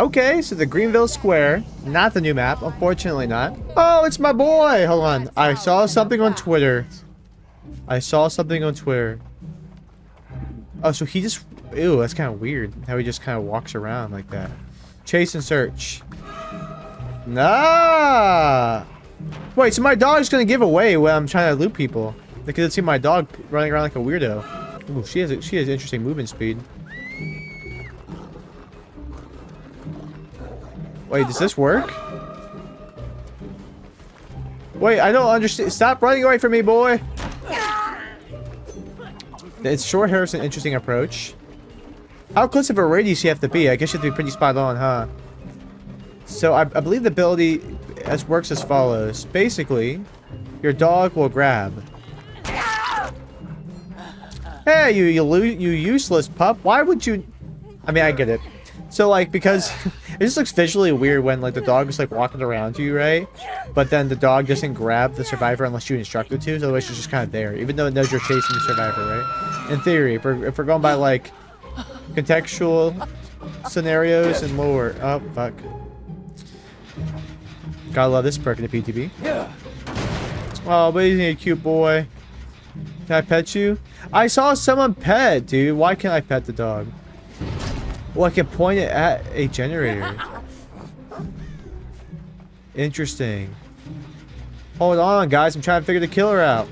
Okay, so the Greenville Square. Not the new map. Unfortunately not. Oh, it's my boy. Hold on. I saw something on Twitter. Oh, so he just... Ew, that's kind of weird. How he just kind of walks around like that. Chase and search. Nah. Wait, so my dog's gonna give away when I'm trying to loot people. They could see my dog running around like a weirdo. Ooh, she has interesting movement speed. Wait, does this work? Wait, I don't understand. Stop running away from me, boy. It's short hair is an interesting approach. How close of a radius you have to be? I guess you have to be pretty spot on, huh? So I believe the ability works as follows. Basically, your dog will grab. Hey, you useless pup. Why would you... I mean, I get it. So, like, because it just looks visually weird when, like, the dog is, like, walking around you, right? But then the dog doesn't grab the survivor unless you instruct it to, so otherwise it's just kind of there, even though it knows you're chasing the survivor, right? In theory, if we're going by, like, contextual scenarios and lore. Oh, fuck. Gotta love this perk in the PTB. Oh, but he's a cute boy. Can I pet you? I saw someone pet, dude. Why can't I pet the dog? Well, I can point it at a generator. Interesting. Hold on, guys. I'm trying to figure the killer out.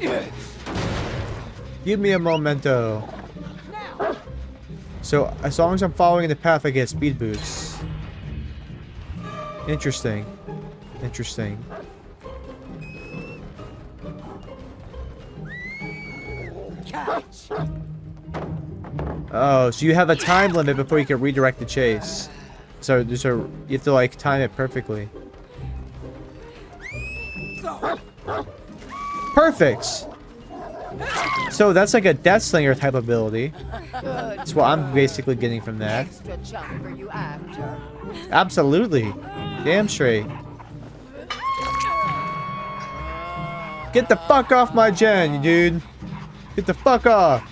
Give me a momento. So, as long as I'm following the path, I get speed boosts. Interesting. Interesting. Oh, so you have a time limit before you can redirect the chase. So you have to like time it perfectly. Perfect. So that's like a death slinger type ability. That's what I'm basically getting from that. Absolutely. Damn straight. Get the fuck off my gen, dude. Get the fuck off.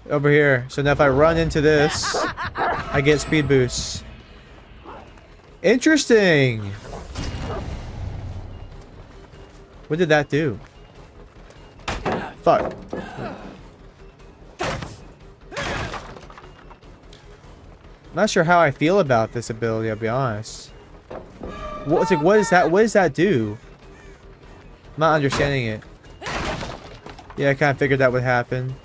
Over here. So now if I run into this, I get speed boosts. Interesting. What did that do? Fuck. I'm not sure how I feel about this ability, I'll be honest. What is that? What does that do? I'm not understanding it. Yeah, I kind of figured that would happen.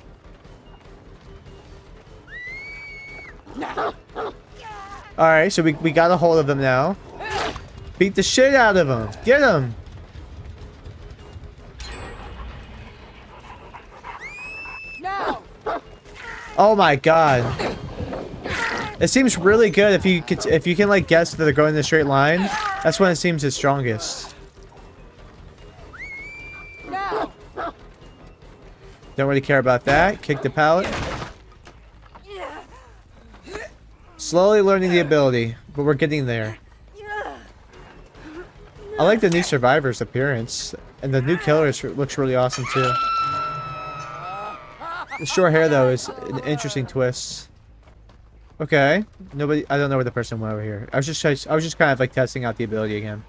Alright, so we got a hold of him now. Beat the shit out of him. Get him. Oh my god. It seems really good if you can like guess that they're going in a straight line. That's when it seems its strongest. Don't really care about that. Kick the pallet. Slowly learning the ability, but we're getting there. I like the new survivor's appearance, and the new killer looks really awesome too. The short hair though is an interesting twist. Okay, I don't know where the person went over here. I was just kind of like testing out the ability again.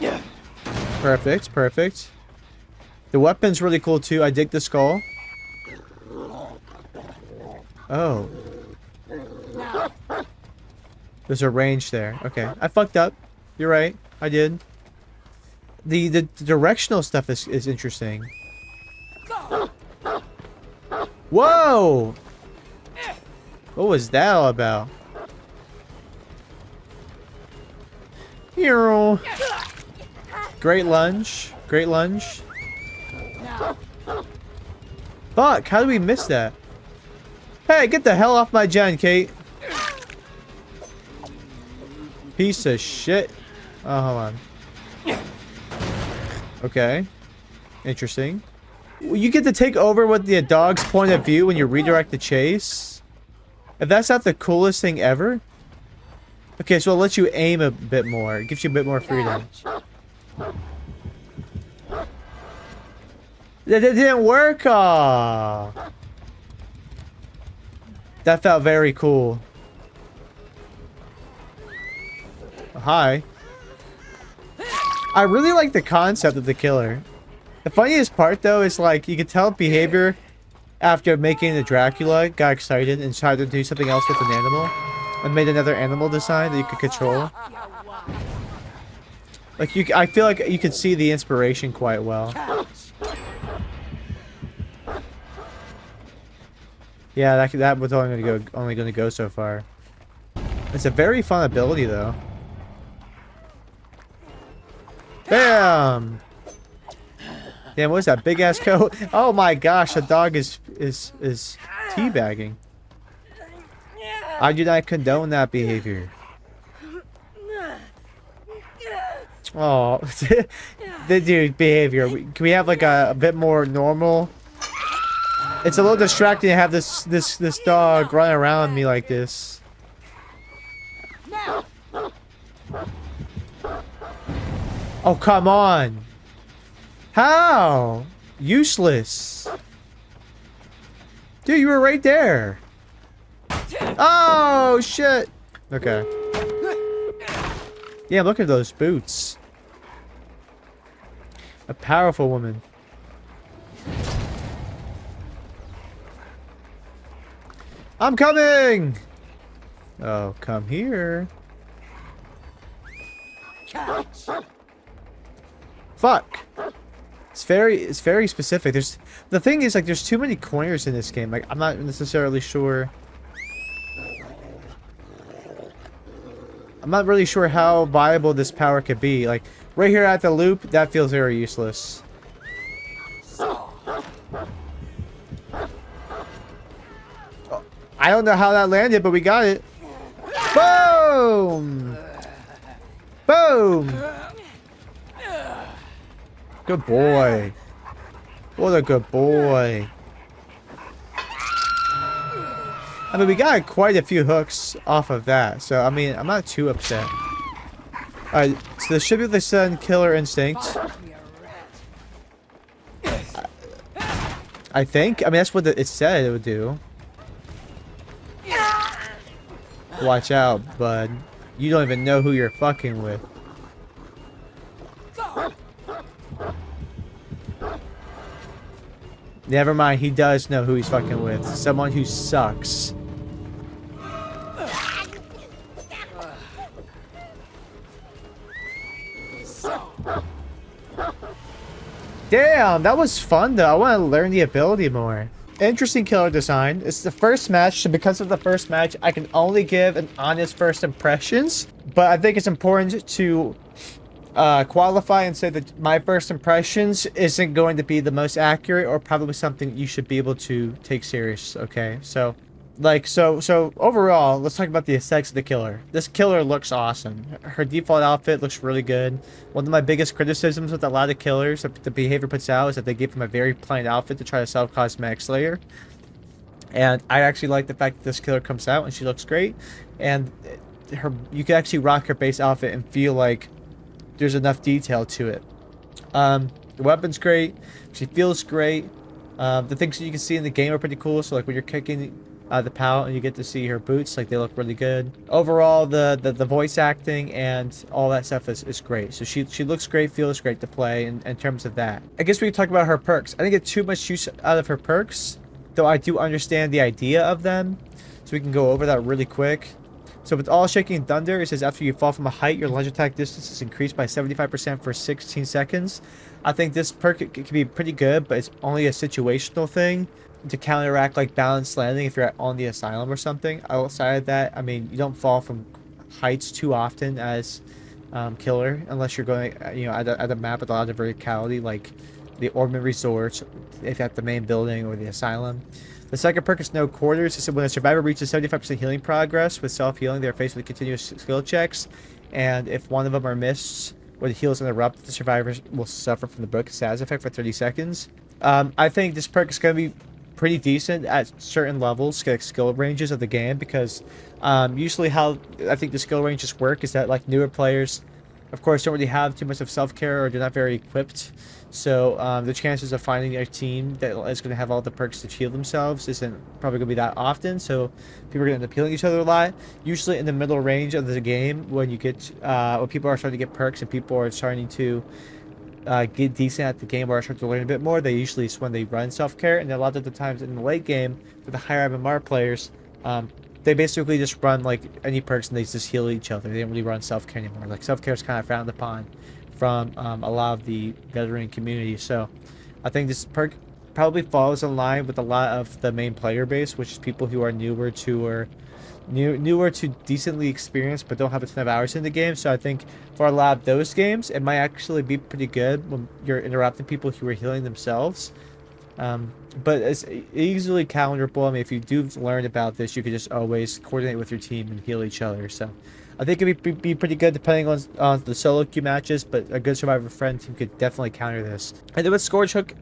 Yeah. Perfect, perfect. The weapon's really cool too. I dig the skull. Oh. There's a range there. Okay. I fucked up. You're right. I did. The directional stuff is interesting. Whoa! What was that all about? Hero. Great lunge. Great lunge. Fuck, how did we miss that? Hey, get the hell off my gen, Kate. Piece of shit. Oh, hold on. Okay. Interesting. You get to take over with the dog's point of view when you redirect the chase? If that's not the coolest thing ever? Okay, so it lets you aim a bit more. It gives you a bit more freedom. That didn't work. Aw. That felt very cool. Hi. I really like the concept of the killer. The funniest part, though, is like you could tell behavior after making the Dracula got excited and tried to do something else with an animal and made another animal design that you could control. Like I feel like you could see the inspiration quite well. Yeah, that was only gonna go so far. It's a very fun ability, though. Bam! Damn, what is that big ass coat? Oh my gosh, the dog is teabagging. I do not condone that behavior. Oh, the dude behavior. Can we have like a bit more normal? It's a little distracting to have this dog run around me like this. Oh, come on. How? Useless. Dude, you were right there. Oh, shit. Okay. Yeah, look at those boots. A powerful woman. I'm coming! Oh, come here. Fuck. It's very specific. The thing is, like, there's too many corners in this game. Like, I'm not necessarily sure. I'm not really sure how viable this power could be. Like, right here at the loop, that feels very useless. I don't know how that landed, but we got it. Boom! Boom! Good boy. What a good boy. I mean, we got quite a few hooks off of that, so I mean, I'm not too upset. Alright, so this should be the sun killer instinct. I think. I mean, that's what it said it would do. Watch out, bud. You don't even know who you're fucking with. Never mind, he does know who he's fucking with. Someone who sucks. Damn, that was fun though. I want to learn the ability more. Interesting killer design. It's the first match, so because of the first match, I can only give an honest first impressions. But I think it's important to qualify and say that my first impressions isn't going to be the most accurate or probably something you should be able to take serious. Okay, so overall, let's talk about the aesthetics of the killer. This killer looks awesome. Her default outfit looks really good. One of my biggest criticisms with a lot of killers that the behavior puts out is that they give them a very plain outfit to try to sell cosmetic slayer. And I actually like the fact that this killer comes out and she looks great. And you can actually rock her base outfit and feel like there's enough detail to it. The weapon's great. She feels great. The things that you can see in the game are pretty cool. So like when you're kicking the pallet and you get to see her boots, like they look really good. Overall, the voice acting and all that stuff is great. So she looks great, feels great to play in terms of that. I guess we can talk about her perks. I didn't get too much use out of her perks, though I do understand the idea of them. So we can go over that really quick. So with all shaking thunder, it says after you fall from a height, your lunge attack distance is increased by 75% for 16 seconds. I think this perk can be pretty good, but it's only a situational thing to counteract like balanced landing if you're on the asylum or something. Outside of that, I mean, you don't fall from heights too often as killer unless you're going, at a map with a lot of verticality, like the Ormond Resort, if at the main building or the asylum. The second perk is No Quarters. It said when a survivor reaches 75% healing progress with self-healing, they are faced with continuous skill checks, and if one of them are missed or the heals interrupt, the survivors will suffer from the broken status effect for 30 seconds. I think this perk is going to be pretty decent at certain levels, like skill ranges of the game, because usually how I think the skill ranges work is that like newer players of course, don't really have too much of self-care, or they're not very equipped. So the chances of finding a team that is going to have all the perks to heal themselves isn't probably going to be that often. So people are going to end up healing each other a lot. Usually in the middle range of the game, when you get when people are starting to get perks and people are starting to get decent at the game or start to learn a bit more, they usually is when they run self-care. And a lot of the times in the late game, for the higher MMR players, they basically just run like any perks and they just heal each other. They don't really run self-care anymore. Like self-care is kind of frowned upon from a lot of the veteran community. So I think this perk probably falls in line with a lot of the main player base, which is people who are newer to decently experienced but don't have a ton of hours in the game. So I think for a lot of those games, it might actually be pretty good when you're interrupting people who are healing themselves. But it's easily counterable. I mean, if you do learn about this, you could just always coordinate with your team and heal each other. So I think it would be pretty good depending on the solo queue matches, but a good survivor friend team could definitely counter this. And then with Scourge Hook,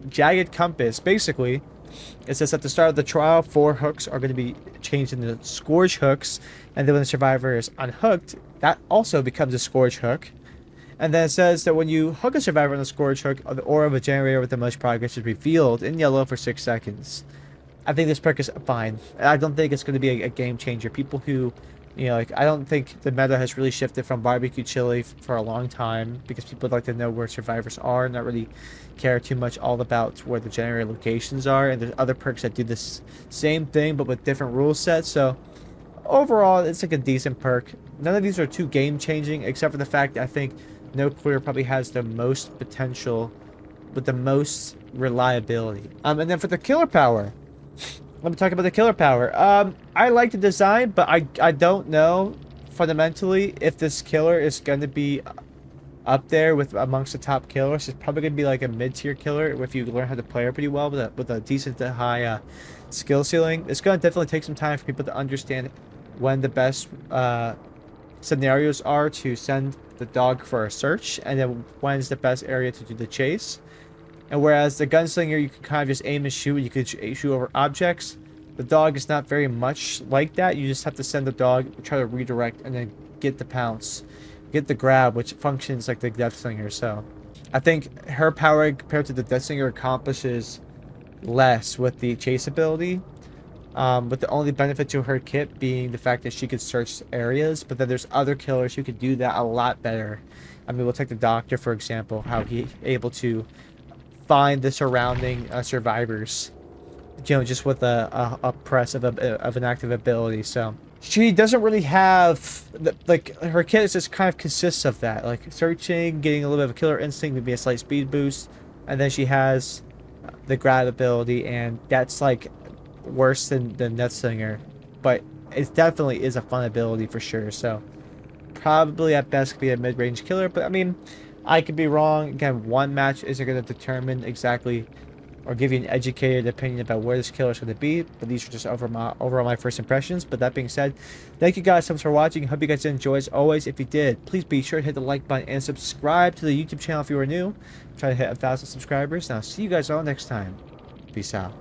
Jagged Compass, basically, it says at the start of the trial, 4 hooks are going to be changed into Scourge Hooks, and then when the survivor is unhooked, that also becomes a Scourge Hook. And then it says that when you hook a survivor on the Scourge Hook, the aura of a generator with the most progress is revealed in yellow for 6 seconds. I think this perk is fine. I don't think it's going to be a game changer. People who, you know, like, I don't think the meta has really shifted from barbecue chili for a long time, because people like to know where survivors are and not really care too much all about where the generator locations are. And there's other perks that do this same thing but with different rule sets. So overall, it's like a decent perk. None of these are too game changing, except for the fact that I think No Clear probably has the most potential with the most reliability. And then for the killer power, let me talk about the killer power. I like the design, but I don't know fundamentally if this killer is going to be up there with amongst the top killers. It's probably going to be like a mid-tier killer if you learn how to play it pretty well with a decent to high skill ceiling. It's going to definitely take some time for people to understand when the best scenarios are to send the dog for a search, and then when's the best area to do the chase. And whereas the gunslinger, you can kind of just aim and shoot, you could shoot over objects. The dog is not very much like that. You just have to send the dog, try to redirect, and then get the pounce, get the grab, which functions like the Deathslinger. So I think her power compared to the Deathslinger accomplishes less with the chase ability. With the only benefit to her kit being the fact that she could search areas, but then there's other killers who could do that a lot better. I mean, we'll take the Doctor, for example, how he's able to find the surrounding survivors, you know, just with a press of an active ability. So she doesn't really have, like, her kit is just kind of consists of that, like searching, getting a little bit of a killer instinct, maybe a slight speed boost, and then she has the grab ability, and that's like worse than Deathslinger, but it definitely is a fun ability for sure. So probably at best could be a mid-range killer, but I mean, I could be wrong. Again, one match isn't going to determine exactly or give you an educated opinion about where this killer is going to be, but these are just overall my first impressions. But that being said, thank you guys so much for watching. Hope you guys enjoyed. As always, if you did, please be sure to hit the like button and subscribe to the YouTube channel if you are new. Try to hit 1,000 subscribers, and I'll see you guys all next time. Peace out.